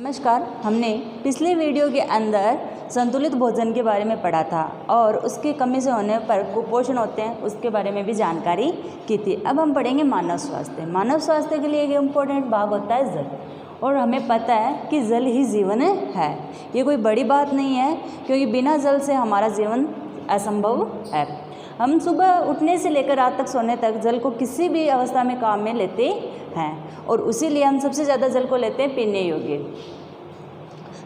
नमस्कार। हमने पिछले वीडियो के अंदर संतुलित भोजन के बारे में पढ़ा था और उसकी कमी से होने पर कुपोषण होते हैं उसके बारे में भी जानकारी की थी। अब हम पढ़ेंगे मानव स्वास्थ्य। मानव स्वास्थ्य के लिए एक इम्पोर्टेंट भाग होता है जल, और हमें पता है कि जल ही जीवन है। ये कोई बड़ी बात नहीं है, क्योंकि बिना जल से हमारा जीवन असंभव है। हम सुबह उठने से लेकर रात तक सोने तक जल को किसी भी अवस्था में काम में लेते हैं, और उसी लिए हम सबसे ज़्यादा जल को लेते हैं पीने योग्य।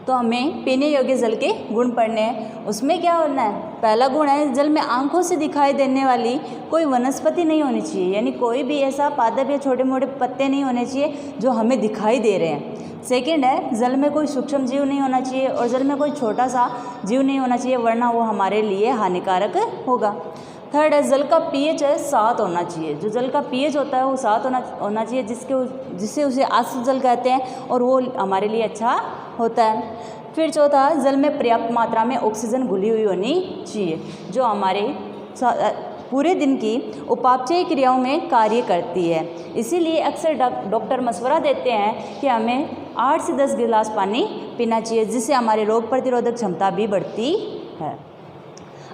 तो हमें पीने योग्य जल के गुण पढ़ने हैं। उसमें क्या होना है? पहला गुण है, जल में आंखों से दिखाई देने वाली कोई वनस्पति नहीं होनी चाहिए, यानी कोई भी ऐसा पादप या छोटे मोटे पत्ते नहीं होने चाहिए जो हमें दिखाई दे रहे हैं। सेकंड है, जल में कोई सूक्ष्म जीव नहीं होना चाहिए, और जल में कोई छोटा सा जीव नहीं होना चाहिए, वरना वो हमारे लिए हानिकारक होगा। थर्ड है, जल का पीएच है 7 होना चाहिए। जो जल का पीएच होता है वो 7 होना चाहिए, जिससे उसे आर्द्र जल कहते हैं, और वो हमारे लिए अच्छा होता है। फिर चौथा, जल में पर्याप्त मात्रा में ऑक्सीजन घुली हुई होनी चाहिए, जो हमारे पूरे दिन की उपापचय क्रियाओं में कार्य करती है। इसीलिए अक्सर डॉक्टर मशवरा देते हैं कि हमें 8 से 10 गिलास पानी पीना चाहिए, जिससे हमारी रोग प्रतिरोधक क्षमता भी बढ़ती है।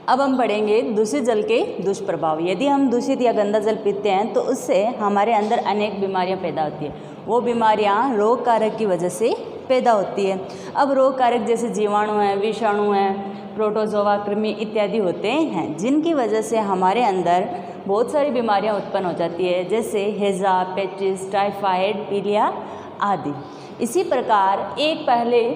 अब हम पढ़ेंगे दूषित जल के दुष्प्रभाव। यदि हम दूषित या गंदा जल पीते हैं तो उससे हमारे अंदर अनेक बीमारियां पैदा होती हैं। वो बीमारियां रोग कारक की वजह से पैदा होती है। अब रोग कारक जैसे जीवाणु हैं, विषाणु हैं, प्रोटोजोआ, कृमि इत्यादि होते हैं, जिनकी वजह से हमारे अंदर बहुत सारी बीमारियां उत्पन्न हो जाती है, जैसे हैजा, पेचिस, टाइफाइड, पीलिया आदि। इसी प्रकार एक पहले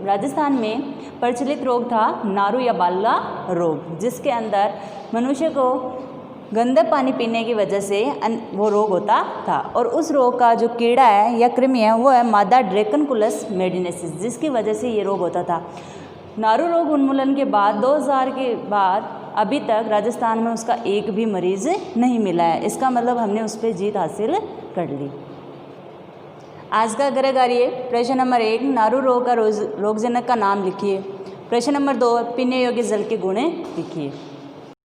राजस्थान में प्रचलित रोग था नारू या बाल्ला रोग, जिसके अंदर मनुष्य को गंदा पानी पीने की वजह से वो रोग होता था, और उस रोग का जो कीड़ा है या कृमि है वो है मादा ड्रैकनकुलस मेडिनेसिस, जिसकी वजह से ये रोग होता था। नारू रोग उन्मूलन के बाद 2000 के बाद अभी तक राजस्थान में उसका एक भी मरीज नहीं मिला है। इसका मतलब हमने उस पर जीत हासिल कर ली। आज का गृह कार्य, प्रश्न नंबर 1, नारू रोग का रोगजनक का नाम लिखिए। प्रश्न नंबर 2, पीने योग्य जल के गुण लिखिए।